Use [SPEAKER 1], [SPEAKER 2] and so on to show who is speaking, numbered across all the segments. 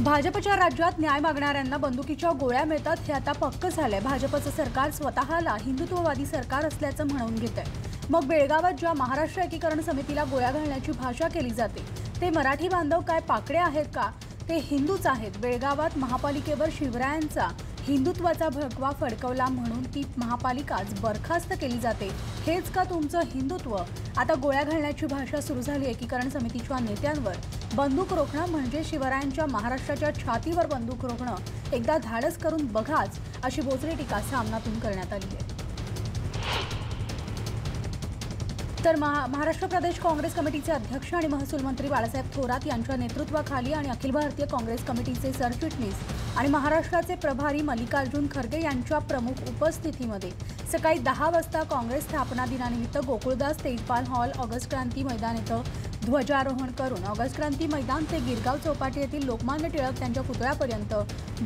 [SPEAKER 1] भाजपच्या राज्यात न्याय मागणाऱ्यांना बंदुकीच्या गोळ्या मिळतात हे आता पक्क झालंय। भाजपचं सरकार स्वतःला हिंदुत्ववादी सरकार असल्याचं म्हणून घेतंय। मग बेळगावात ज्या महाराष्ट्र एकीकरण समितीला गोळ्या घालण्याची भाषा केली जाते ते मराठी बांधव काय पाकडे आहेत का? ते हिंदूच आहेत। बेळगावात महापालिकेवर शिवरायांचा हिंदुत्वाचा भगवा फडकवला म्हणून ती महापालिकाच बरखास्त केली जाते। हेच का तुमचं हिंदुत्व? आता गोळ्या घालण्याची भाषा सुरू झाली। एकीकरण समितीच्या नेत्यांवर बंदूक रोखणं म्हणजे शिवरायांच्या महाराष्ट्राच्या छातीवर बंदूक रोखणं। एकदा धाडस करून बघाच, अशी बोचरी टीका सामनातून करण्यात आली आहे। तर महाराष्ट्र प्रदेश काँग्रेस कमिटीचे अध्यक्ष आणि महसूल मंत्री बाळासाहेब थोरात यांच्या नेतृत्वाखाली आणि अखिल भारतीय काँग्रेस कमिटीचे सरचिटणीस आणि महाराष्ट्राचे प्रभारी मल्लिकार्जुन खरगे यांच्या प्रमुख उपस्थितीमध्ये सकाळी 10 वाजता काँग्रेस स्थापना दिनानिमित्त गोकुळदास तेजपाल हॉल ऑगस्ट क्रांती मैदान येथे ध्वजारोहण करून ऑगस्ट क्रांती मैदान ते गिरगाव चौपाटी येथील लोकमान्य टिळक यांच्या पुतळ्यापर्यंत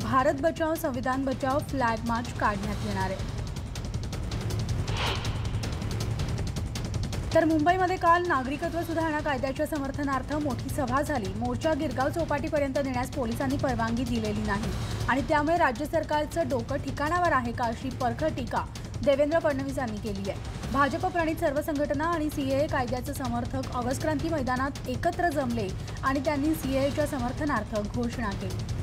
[SPEAKER 1] भारत बचाओ संविधान बचाओ फ्लॅग मार्च काढण्यात येणार आहे। तर मुंबईमध्ये काल नागरिकत्व सुधारणा कायद्याच्या समर्थनार्थ मोठी सभा झाली। मोर्चा गिरगाव चौपाटीपर्यंत नेण्यास पोलिसांनी परवानगी दिलेली नाही आणि त्यामुळे राज्य सरकारचं डोकं ठिकाणावर आहे का, अशी परखड टीका देवेंद्र फडणवीस यांनी केली आहे। भाजप प्रणित सर्व संघटना आणि सीएए कायद्याचे समर्थक ऑगस्ट क्रांती मैदानात एकत्र जमले आणि त्यांनी सीएएच्या समर्थनार्थ घोषणा केली।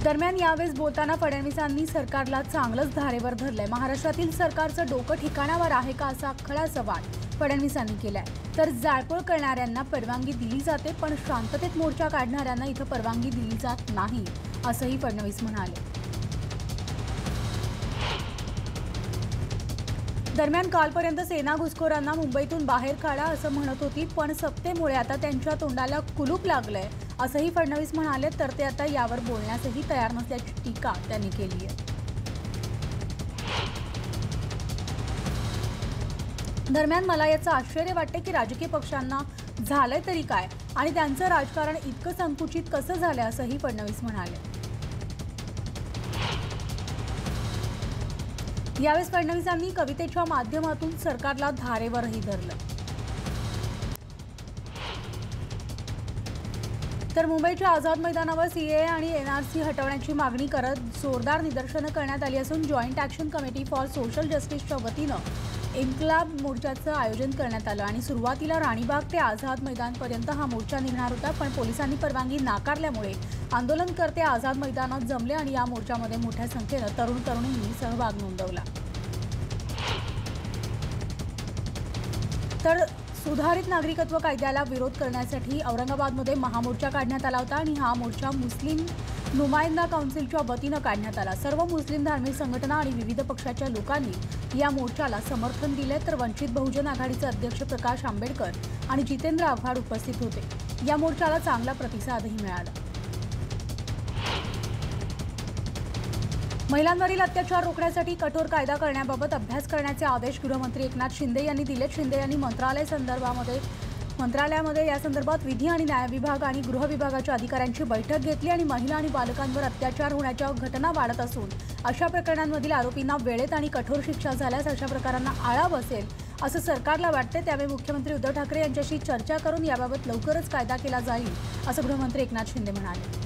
[SPEAKER 1] दरम्यान यावेळेस बोलताना फडणवीसांनी सरकारला चांगलंच धारेवर धरलंय। महाराष्ट्रातील सरकारचं डोकं ठिकाणावर आहे का, असा खडा सवाल फडणवीसांनी केलाय। तर जाळपोळ करणाऱ्यांना परवानगी दिली जाते पण शांततेत मोर्चा काढणाऱ्यांना इथं परवानगी दिली जात नाही, असंही फडणवीस म्हणाले। दरम्यान कालपर्यंत सेना घुसखोरांना मुंबईतून बाहेर काढा असं म्हणत होती, पण सत्तेमुळे आता त्यांच्या तोंडाला कुलूप लागलंय, असंही फडणवीस म्हणाले। तर ते आता यावर बोलण्यासही तयार नसल्याची टीका त्यांनी केली आहे। दरम्यान मला याचं आश्चर्य वाटते की राजकीय पक्षांना झालंय तरी काय आणि त्यांचं राजकारण इतकं संकुचित कसं झालं, असंही फडणवीस म्हणाले। यावेळेस फडणवीसांनी कवितेच्या माध्यमातून सरकारला धारेवरही धरलं। तर मुंबईच्या आझाद मैदानावर सीएए आणि एनआरसी हटवण्याची मागणी करत जोरदार निदर्शनं करण्यात आली असून joint action committee for social जस्टिसच्या वतीनं इन्क्लाब मोर्चाचं आयोजन करण्यात आलं आणि सुरुवातीला राणीबाग ते आझाद मैदानपर्यंत हा मोर्चा निघणार होता, पण पोलिसांनी परवानगी नाकारल्यामुळे आंदोलनकर्ते आझाद मैदानात जमले आणि या मोर्चामध्ये मोठ्या संख्येनं तरुण-तरुणींनी सहभाग नोंदवला। तर सुधारित नागरिकत्व कायद्याला विरोध करण्यासाठी औरंगाबादमध्ये महामोर्चा काढण्यात आला होता आणि हा मोर्चा मुस्लिम नुमाइंदा काउन्सिलच्या वतीनं काढण्यात आला। सर्व मुस्लिम धार्मिक संघटना आणि विविध पक्षाच्या लोकांनी या मोर्चाला समर्थन दिले। तर वंचित बहुजन आघाडीचे अध्यक्ष प्रकाश आंबेडकर आणि जितेंद्र आव्हाड उपस्थित होते। या मोर्चाला चांगला प्रतिसादही मिळाला। महिलांवरील अत्याचार रोखण्यासाठी कठोर कायदा करण्याबाबत अभ्यास करण्याचे आदेश गृहमंत्री एकनाथ शिंदे यांनी दिले। शिंदे यांनी मंत्रालयामध्ये या संदर्भात विधी आणि न्याय विभाग आणि गृह विभागाच्या अधिकाऱ्यांची बैठक घेतली आणि महिला आणि बालकांवर अत्याचार होण्याच्या घटना वाढत असून अशा प्रकरणांमधील आरोपींना वेळेत आणि कठोर शिक्षा झाल्यास अशा प्रकारांना आळा बसेल असं सरकारला वाटते। त्यावेळी मुख्यमंत्री उद्धव ठाकरे यांच्याशी चर्चा करून याबाबत लवकरच कायदा केला जाईल, असं गृहमंत्री एकनाथ शिंदे म्हणाले।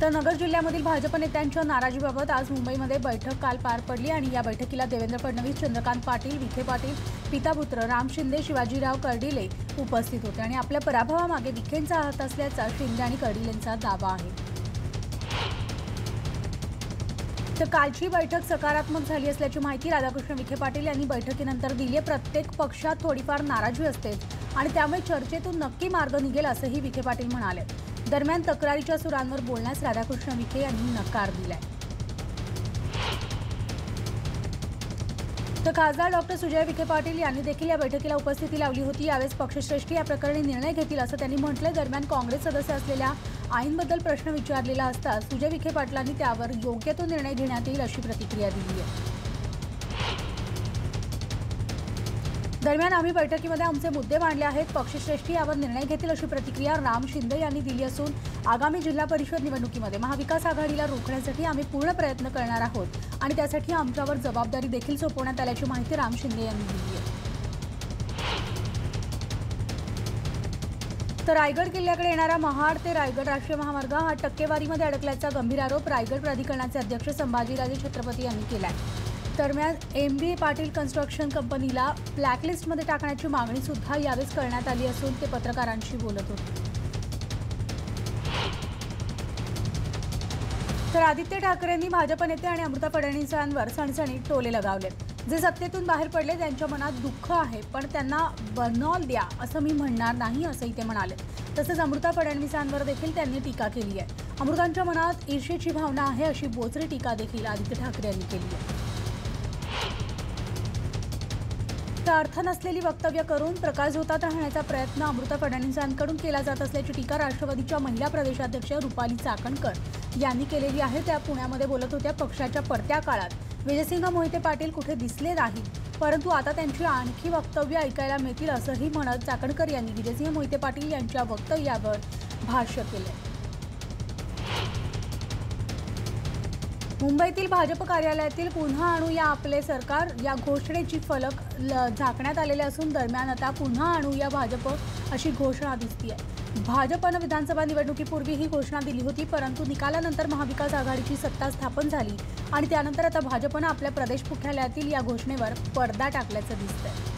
[SPEAKER 1] तर नगर जिल्ह्यामधील भाजप नेत्यांच्या नाराजीबाबत आज मुंबईमध्ये बैठक काल पार पडली आणि या बैठकीला देवेंद्र फडणवीस, चंद्रकांत पाटील, विखे पाटील, पितापुत्र राम शिंदे, शिवाजीराव कर्डिले उपस्थित होते आणि आपल्या पराभवामागे विखेंचा हात असल्याचा शिंदे आणि कर्डिलेंचा दावा आहे। तर कालची बैठक सकारात्मक झाली असल्याची माहिती राधाकृष्ण विखे पाटील यांनी बैठकीनंतर दिली। प्रत्येक पक्षात थोडीफार नाराजी असतेच आणि त्यामुळे चर्चेतून नक्की मार्ग निघेल, असंही विखे पाटील म्हणाले। दरम्यान तक्रारीच्या सुरांवर बोलण्यास राधाकृष्ण विखे यांनी नकार दिलाय। तर खासदार डॉक्टर सुजय विखे पाटील यांनी देखील या बैठकीला उपस्थिती लावली होती। यावेळेस पक्षश्रेष्ठी या प्रकरणी निर्णय घेतील असं त्यांनी म्हटलं। दरम्यान काँग्रेस सदस्य असलेल्या आईनबद्दल प्रश्न विचारलेला असता सुजय विखे पाटलांनी त्यावर योग्य तो निर्णय घेण्यात येईल अशी प्रतिक्रिया दिली आहे। दरम्यान आम्ही बैठकीमध्ये आमचे मुद्दे मांडले आहेत, पक्षश्रेष्ठी यावर निर्णय घेतील अशी प्रतिक्रिया राम शिंदे यांनी दिली असून आगामी जिल्हा परिषद निवडणुकीमध्ये महाविकास आघाडीला रोखण्यासाठी आम्ही पूर्ण प्रयत्न करणार आहोत आणि त्यासाठी आमच्यावर जबाबदारी देखील सोपवण्यात आल्याची माहिती राम शिंदे यांनी दिली आहे। तर रायगड किल्ल्याकडे येणारा महाड ते रायगड राष्ट्रीय महामार्ग हा टक्केवारीमध्ये अडकल्याचा गंभीर आरोप रायगड प्राधिकरणाचे अध्यक्ष संभाजीराजे छत्रपती यांनी केलाय। दरम्यान MB पाटील कन्स्ट्रक्शन कंपनीला ब्लॅकलिस्टमध्ये टाकण्याची मागणी सुद्धा यावेळी करण्यात आली असून ते पत्रकारांशी बोलत होते। तर आदित्य ठाकरेंनी भाजप नेते आणि अमृता फडणवीसांवर सणसणीत टोले लगावले। जे सत्तेतून बाहेर पडले त्यांच्या मनात दुःख आहे, पण त्यांना बर्नॉल द्या असं मी म्हणणार नाही असंही ते म्हणाले। तसेच अमृता फडणवीसांवर देखील त्यांनी टीका केली आहे। अमृतांच्या मनात ईर्ष्येची भावना आहे अशी बोचरी टीका देखील आदित्य ठाकरे यांनी केली आहे। तर अर्थ नसलेली वक्तव्य करून प्रकाशझोतात राहण्याचा प्रयत्न अमृता फडणवीसांकडून केला जात असल्याची टीका राष्ट्रवादीच्या महिला प्रदेशाध्यक्ष रुपाली चाकणकर यांनी केलेली आहे। त्या पुण्यामध्ये बोलत होत्या। पक्षाच्या पडत्या काळात विजयसिंह मोहिते पाटील कुठे दिसले नाहीत, परंतु आता त्यांची आणखी वक्तव्य ऐकायला मिळतील असंही म्हणत चाकणकर यांनी विजयसिंह मोहिते पाटील यांच्या वक्तव्यावर भाष्य केले। मुंबईतील भाजप कार्यालयातील पुन्हा आणूया आपले सरकार या घोषणेची फलक झाकण्यात आलेले असून दरम्यान आता पुन्हा आणूया भाजप अशी घोषणा दिसतीये। भाजपने विधानसभा निवडणुकीपूर्वी ही घोषणा दिली होती, परंतु निकालानंतर महाविकास आघाडीची सत्ता स्थापन झाली आणि त्यानंतर आता भाजपने आपल्या प्रदेश मुख्यालयातील या घोषणेवर पडदा टाकल्याचं दिसतंय।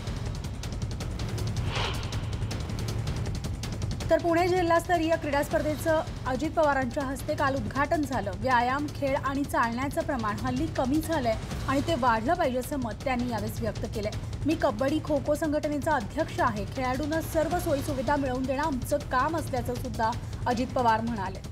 [SPEAKER 1] तर पुणे जिल्हास्तरीय क्रीडा स्पर्धेचं अजित पवारांच्या हस्ते काल उद्घाटन झालं। व्यायाम, खेळ आणि चालण्याचं प्रमाण हल्ली कमी झालंय आणि ते वाढलं पाहिजे असं मत त्यांनी यावेळी व्यक्त केलंय। मी कबड्डी खो खो संघटनेचा अध्यक्ष आहे। खेळाडूंना सर्व सोयी सुविधा मिळवून देणं आमचं काम असल्याचं सुद्धा अजित पवार म्हणाले।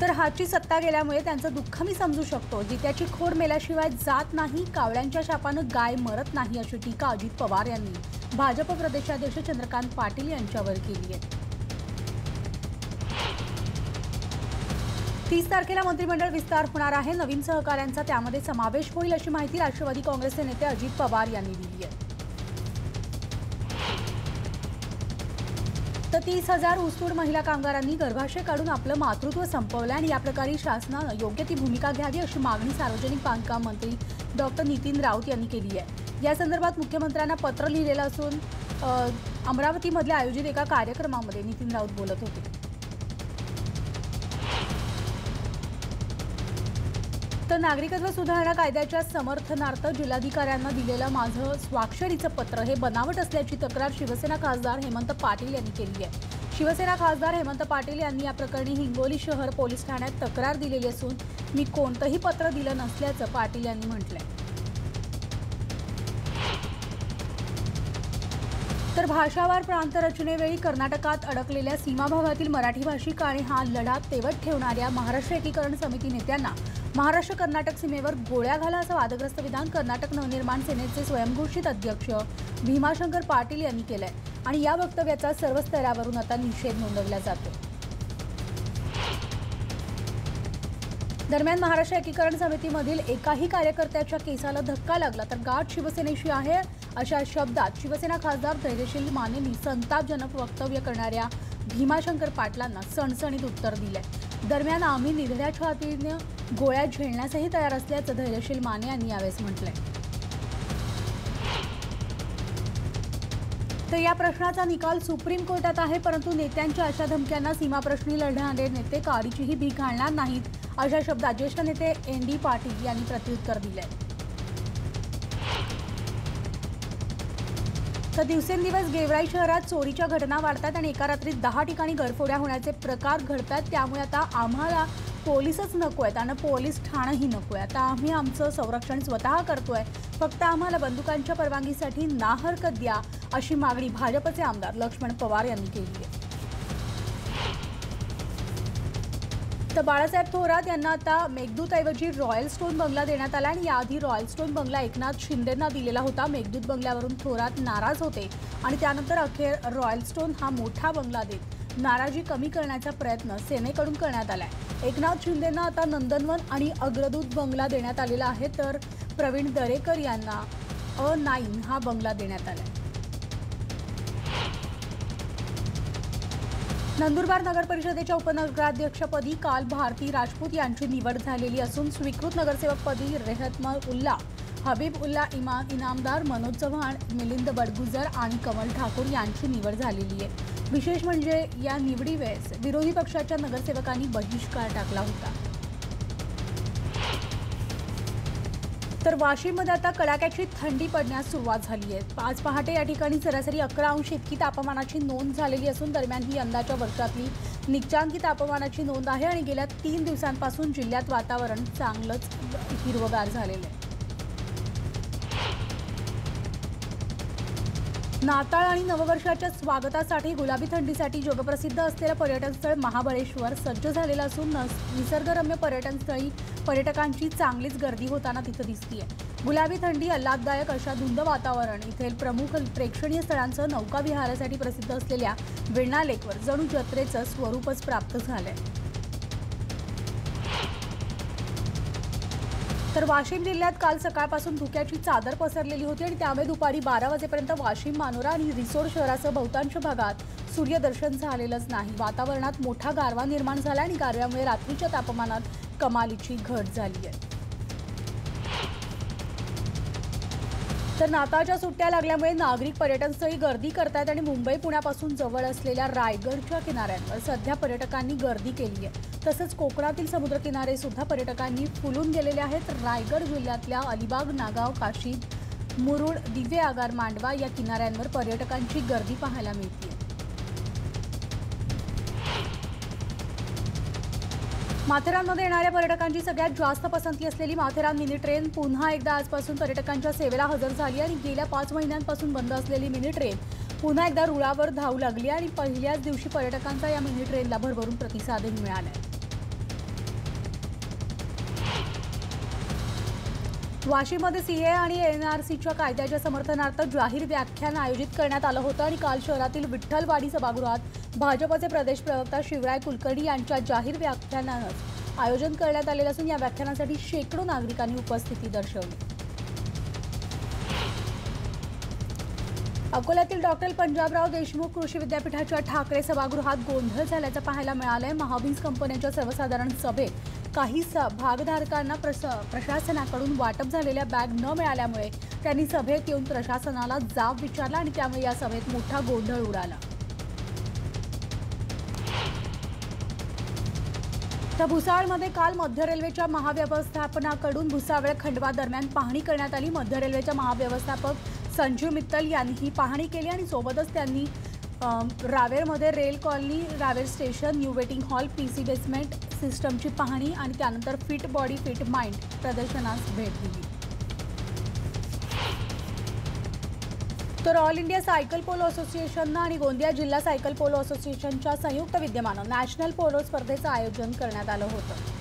[SPEAKER 1] तर हाची सत्ता गेल्यामुळे त्यांचं दुःख मी समजू शकतो। जित्याची खोड मेल्याशिवाय जात नाही, कावळ्यांच्या शापानं गाय मरत नाही अशी टीका अजित पवार यांनी भाजप प्रदेशाध्यक्ष चंद्रकांत पाटील यांच्यावर केली आहे। 30 तारखेला मंत्रिमंडळ विस्तार होणार आहे। नवीन सहकाऱ्यांचा त्यामध्ये समावेश होईल अशी माहिती राष्ट्रवादी काँग्रेसचे नेते अजित पवार यांनी दिली आहे। तर 30,000 ऊसतोड महिला कामगारांनी गर्भाशय काढून आपलं मातृत्व संपवलं आणि या प्रकारे शासनानं योग्य ती भूमिका घ्यावी अशी मागणी सार्वजनिक बांधकाम मंत्री डॉक्टर नितीन राऊत यांनी केली आहे। या संदर्भात मुख्यमंत्र्यांना पत्र लिहिलेलं असून अमरावतीमध्ये आयोजित एका कार्यक्रमामध्ये नितीन राऊत बोलत होते। तर नागरिकत्व सुधारणा कायद्याच्या समर्थनार्थ जिल्हाधिकाऱ्यांना दिलेलं माझं स्वाक्षरीचं पत्र हे बनावट असल्याची तक्रार शिवसेना खासदार हेमंत पाटील यांनी केली आहे। शिवसेना खासदार हेमंत पाटील यांनी या प्रकरणी हिंगोली शहर पोलीस ठाण्यात तक्रार दिलेली असून मी कोणतंही पत्र दिलं नसल्याचं पाटील यांनी म्हटलंय। तर भाषावार प्रांत रचनेवेळी कर्नाटकात अडकलेल्या सीमा भागातील मराठी भाषिक आणि हा लढा तेवत ठेवणाऱ्या महाराष्ट्र एकीकरण समिती नेत्यांना महाराष्ट्र कर्नाटक सीमेवर गोळ्या घाला असं वादग्रस्त विधान कर्नाटक नवनिर्माण सेनेचे स्वयंघोषित अध्यक्ष भीमाशंकर पाटील यांनी केलंय आणि या वक्तव्याचा सर्व स्तरावरून आता निषेध नोंदवला जातो। दरम्यान महाराष्ट्र एकीकरण समितीमधील एकाही कार्यकर्त्याच्या केसाला धक्का लागला तर गाठ शिवसेनेशी आहे अशा शब्दात शिवसेना खासदार धैर्यशील मानेंनी संतापजनक वक्तव्य करणाऱ्या भीमाशंकर पाटलांना सणसणीत उत्तर दिलंय। दरम्यान आम्ही निधड्या छातीने गोळ्या झेलण्यासही तयार असल्याचं धैर्यशील माने यांनी यावेळी म्हटलंय। तर या प्रश्नाचा निकाल सुप्रीम कोर्टात आहे, परंतु नेत्यांच्या अशा धमक्यांना सीमाप्रश्नी लढणारे नेते काडीचीही भीक घालणार नाहीत अशा शब्दात ज्येष्ठ नेते ND पाटील यांनी प्रत्युत्तर दिलंय। तर दिवसेंदिवस गेवराई शहरात चोरीच्या घटना वाढतात आणि एका रात्रीत 10 ठिकाणी घरफोड्या होण्याचे प्रकार घडतात। त्यामुळे आता आम्हाला पोलीसच नकोय आणि पोलीस ठाणंही नकोय। आता आम्ही आमचं संरक्षण स्वतः करतोय, फक्त आम्हाला बंदुकांच्या परवानगीसाठी ना हरकत द्या अशी मागणी भाजपचे आमदार लक्ष्मण पवार यांनी केली आहे। तर बाळासाहेब थोरात यांना आता मेघदूतऐवजी रॉयल स्टोन बंगला देण्यात आला आणि याआधी रॉयल स्टोन बंगला एकनाथ शिंदेंना दिलेला होता। मेघदूत बंगल्यावरून थोरात नाराज होते आणि त्यानंतर अखेर रॉयल स्टोन हा मोठा बंगला देत नाराजी कमी करण्याचा प्रयत्न सेनेकडून करण्यात आलाय। एकनाथ शिंदेंना आता नंदनवन आणि अग्रदूत बंगला देण्यात आलेला आहे, तर प्रवीण दरेकर यांना A9 हा बंगला देण्यात आलाय। नंदुरबार नगर परिषदेच्या उपनगराध्यक्षपदी काल भारती राजपूत यांची निवड झालेली असून स्वीकृत नगरसेवकपदी रेहतमल उल्ला हबीबउल्ला इनामदार, मनोज चव्हाण, मिलिंद बडगुजर आणि कमल ठाकूर यांची निवड झालेली आहे। विशेष म्हणजे या निवडीवेळेस विरोधी पक्षाच्या नगरसेवकांनी बहिष्कार टाकला होता। तर वाशिममध्ये आता कडाक्याची थंडी पडण्यास सुरुवात झाली आहे। आज पहाटे या ठिकाणी सरासरी 11 अंश इतकी तापमानाची नोंद झालेली असून दरम्यान ही यंदाच्या वर्षातली निचांकी तापमानाची नोंद आहे आणि गेल्या 3 दिवसांपासून जिल्ह्यात वातावरण चांगलंच हिरवगार झालेलं आहे। नाताळ आणि नववर्षाच्या स्वागतासाठी गुलाबी थंडीसाठी जगप्रसिद्ध असलेलं पर्यटन स्थळ महाबळेश्वर सज्ज झालेलं असून निसर्गरम्य पर्यटन स्थळी पर्यटकांची चांगलीच गर्दी होताना तिथं दिसतीये। गुलाबी थंडी, आल्हाददायक अशा धुंद वातावरण, इथे प्रमुख प्रेक्षणीय स्थळांचं नौका विहारासाठी प्रसिद्ध असलेल्या वेण्णा लेकवर जणू जत्रेचं स्वरूपच प्राप्त झालंय। तर वाशिम जिल्ह्यात काल सकाळपासून धुक्याची चादर पसरलेली होती आणि त्यामुळे दुपारी 12 वाजेपर्यंत वाशिम, मानोरा आणि रिसोड शहरासह बहुतांश भागात सूर्यदर्शन झालेलंच नाही। वातावरणात मोठा गारवा निर्माण झाला आणि गारव्यामुळे रात्रीच्या तापमानात कमालीची घट झाली आहे। तर नाताळच्या सुट्ट्या लागल्यामुळे नागरिक पर्यटनस्थळी गर्दी करतात आणि मुंबई, पुण्यापासून जवळ असलेल्या रायगडच्या किनाऱ्यांवर सध्या पर्यटकांनी गर्दी केली आहे। तसंच कोकणातील समुद्रकिनारे सुद्धा पर्यटकांनी फुलून गेलेले आहेत। रायगड जिल्ह्यातल्या अलिबाग, नागाव, काशी, मुरुड, दिवे आगार, मांडवा या किनाऱ्यांवर पर्यटकांची गर्दी पाहायला मिळते। माथेरानमध्ये येणाऱ्या पर्यटकांची सगळ्यात जास्त पसंती असलेली माथेरान मिनी ट्रेन पुन्हा एकदा आजपासून पर्यटकांच्या सेवेला हजर झाली आणि गेल्या 5 महिन्यांपासून बंद असलेली मिनी ट्रेन पुन्हा एकदा रुळावर धावू लागली आणि पहिल्याच दिवशी पर्यटकांचा या मिनी ट्रेनला भरभरून प्रतिसादही मिळाला। वाशिममध्ये सीए आणि एनआरसीच्या कायद्याच्या समर्थनार्थ जाहीर व्याख्यान आयोजित करण्यात आलं होतं आणि काल शहरातील विठ्ठलवाडी सभागृहात भाजपचे प्रदेश प्रवक्ता शिवराय कुलकर्णी यांच्या जाहीर व्याख्यानाचं आयोजन करण्यात आलेलं असून या व्याख्यानासाठी शेकडो नागरिकांनी उपस्थिती दर्शवली। अकोल्यातील डॉक्टर पंजाबराव देशमुख कृषी विद्यापीठाच्या ठाकरे सभागृहात गोंधळ झाल्याचं पाहायला मिळालंय। महाबीज कंपन्यांच्या सर्वसाधारण सभेत काही भागधारकांना प्रशासनाकडून वाटप झालेल्या बॅग न मिळाल्यामुळे त्यांनी सभेत येऊन प्रशासनाला जाब विचारला आणि त्यामुळे या सभेत मोठा गोंधळ उडाला। तर भुसावळमध्ये काल मध्य रेल्वेच्या महाव्यवस्थापनाकडून भुसावळ खंडवा दरम्यान पाहणी करण्यात आली। मध्य रेल्वेच्या महाव्यवस्थापक संजीव मित्तल यांनी ही पाहणी केली आणि सोबतच त्यांनी रावेरमध्ये rail colony, Raver station, new waiting hall, PC basement सिस्टमची पाहणी आणि त्यानंतर फिट बॉडी फिट माइंड प्रदर्शनास भेट दिली। तर ऑल इंडिया सायकल पोलो असोसिएशननं आणि गोंदिया जिल्हा सायकल पोलो असोसिएशनच्या संयुक्त विद्यमानं नॅशनल पोलो स्पर्धेचं आयोजन करण्यात आलं होतं।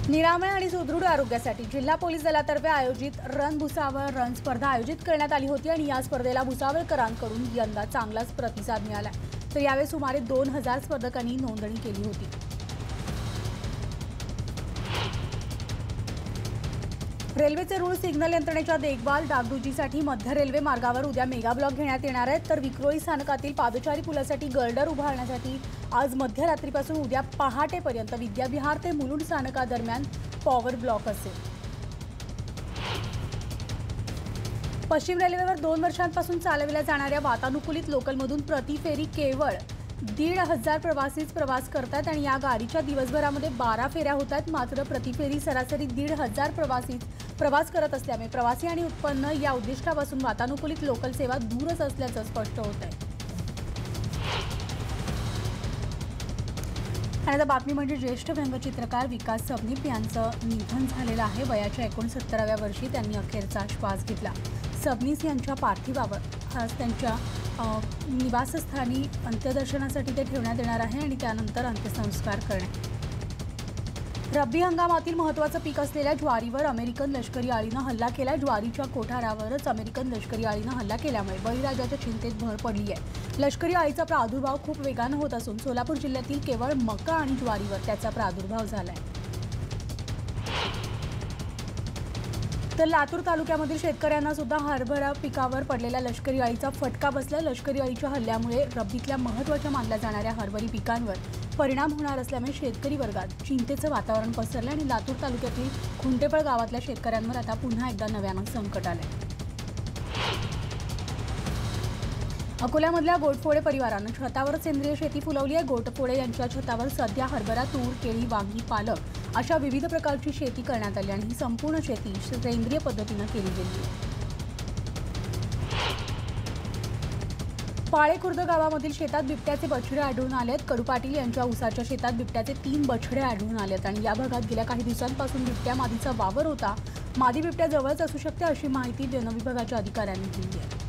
[SPEAKER 1] निरामय आणि सुदृढ आरोग्यासाठी जिल्हा पोलीस दलातर्फे आयोजित रन भुसावळ रन स्पर्धा आयोजित करण्यात आली होती आणि या स्पर्धेला भुसावळकरांकडून यंदा चांगलाच प्रतिसाद मिळाला। तर यावेळी सुमारे 2000 स्पर्धकांनी नोंदणी केली होती। रेल्वेचे रूळ सिग्नल यंत्रणेच्या देखभाल डागडुजीसाठी मध्य रेल्वे मार्गावर उद्या मेगा ब्लॉक घेण्यात येणार आहेत। तर विक्रोळी स्थानकातील पादचारी पुलासाठी गर्डर उभारण्यासाठी आज मध्यरात्रीपासून उद्या पहाटेपर्यंत विद्याविहार ते मुलुंड स्थानकादरम्यान पॉवर ब्लॉक असेल। पश्चिम रेल्वेवर 2 वर्षांपासून चालविल्या जाणाऱ्या वातानुकूलित लोकलमधून प्रति फेरी केवळ 1,500 प्रवासीच प्रवास करतात आणि या गाडीच्या दिवसभरामध्ये 12 फेऱ्या होतात। मात्र प्रति फेरी सरासरी 1,500 प्रवासीच प्रवास करत असल्यामुळे प्रवासी आणि उत्पन्न या उद्दिष्टापासून वातानुकूलित लोकल सेवा दूरच असल्याचं स्पष्ट होत आहे। आणि आता बातमी म्हणजे ज्येष्ठ व्यंगचित्रकार विकास सबनीस यांचं निधन झालेलं आहे। वयाच्या 69व्या वर्षी त्यांनी अखेरचा श्वास घेतला। सबनीस यांच्या पार्थिवावर आज त्यांच्या निवासस्थानी अंत्यदर्शनासाठी ते ठेवण्यात येणार आहे आणि त्यानंतर अंत्यसंस्कार करण्यात। रब्बी हंगामातील महत्त्वाचं पीक असलेल्या ज्वारीवर अमेरिकन लष्करी अळीनं हल्ला केला। ज्वारीच्या कोठारावरच अमेरिकन लष्करी अळीनं हल्ला केल्यामुळे बळीराजाच्या चिंतेत भर पडली आहे। लष्करी अळीचा प्रादुर्भाव खूप वेगानं होत असून सोलापूर जिल्ह्यातील केवळ मका आणि ज्वारीवर त्याचा प्रादुर्भाव झाला आहे। तर लातूर तालुक्यामधील शेतकऱ्यांना सुद्धा हरभरा पिकावर पडलेल्या लष्करी अळीचा फटका बसला। लष्करी अळीच्या हल्ल्यामुळे रब्बीतल्या महत्त्वाच्या मानल्या जाणाऱ्या हरभरी पिकांवर परिणाम होणार असल्यामुळे शेतकरी वर्गात चिंतेचं वातावरण पसरलं आणि लातूर तालुक्यातील खुंटेपळ गावातल्या शेतकऱ्यांवर आता पुन्हा एकदा नव्यानं संकट आलंय। अकोल्यामधल्या गोटफोडे परिवारानं छतावर सेंद्रिय शेती फुलवली आहे। गोटफोडे यांच्या छतावर सध्या हरभरा, तूर, केळी, वांगी, पालक अशा विविध प्रकारची शेती करण्यात आली आणि ही संपूर्ण शेती सेंद्रिय पद्धतीनं केली गेली आहे। पाळे खुर्द गावामधील शेतात बिबट्याचे बछडे आढळून आलेत। कडू पाटील यांच्या ऊसाच्या शेतात बिबट्याचे 3 बछडे आढळून आलेत आणि या भागात गेल्या काही दिवसांपासून बिबट्या मादीचा वावर होता। मादी बिबट्या जवळच असू शकते अशी माहिती वन विभागाच्या अधिकाऱ्यांनी दिली आहे।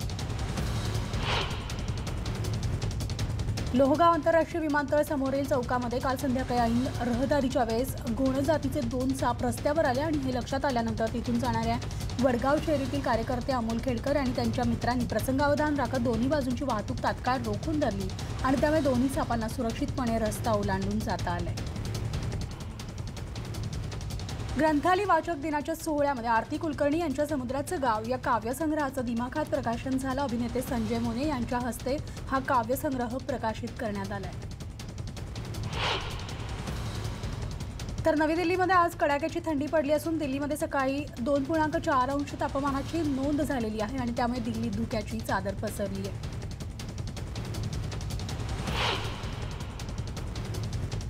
[SPEAKER 1] लोहगाव आंतरराष्ट्रीय विमानतळ समोरील चौकामध्ये काल संध्याकाळी ऐन रहदारीच्या वेळेस घोण जातीचे 2 साप रस्त्यावर आले आणि हे लक्षात आल्यानंतर तिथून जाणाऱ्या वडगाव शहरीतील कार्यकर्ते अमोल खेडकर आणि त्यांच्या मित्रांनी प्रसंगावधान राखत दोन्ही बाजूंची वाहतूक तात्काळ रोखून धरली आणि त्यामुळे दोन्ही सापांना सुरक्षितपणे रस्ता ओलांडून जाता आले। ग्रंथाली वाचक दिनाच्या सोहळ्यामध्ये आरती कुलकर्णी यांच्या समुद्राचं गाव या काव्यसंग्रहाचं दिमाखात प्रकाशन झालं। अभिनेते संजय मोने यांच्या हस्ते हा काव्यसंग्रह प्रकाशित करण्यात आलाय। तर नवी दिल्लीमध्ये आज कडाक्याची थंडी पडली असून दिल्लीमध्ये सकाळी 2.4 अंश तापमानाची नोंद झालेली आहे आणि त्यामुळे दिल्लीत धुक्याची चादर पसरली आहे।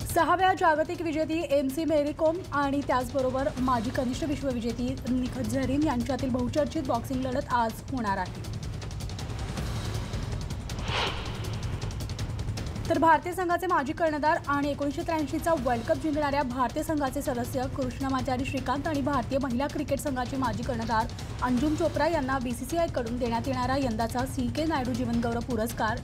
[SPEAKER 1] 6व्या जागतिक विजेती MC मेरी कोम आणि त्याचबरोबर माजी कनिष्ठ विश्वविजेती निखत झरीन यांच्यातील बहुचर्चित बॉक्सिंग लढत आज होणार आहे। तर भारतीय संघाचे माजी कर्णधार आणि 1983चा वर्ल्ड कप जिंकणाऱ्या भारतीय संघाचे सदस्य कृष्णमाचारी श्रीकांत आणि भारतीय महिला क्रिकेट संघाचे माजी कर्णधार अंजुम चोप्रा यांना BCCI कडून देण्यात येणारा यंदाचा CK नायडू जीवनगौरव पुरस्कार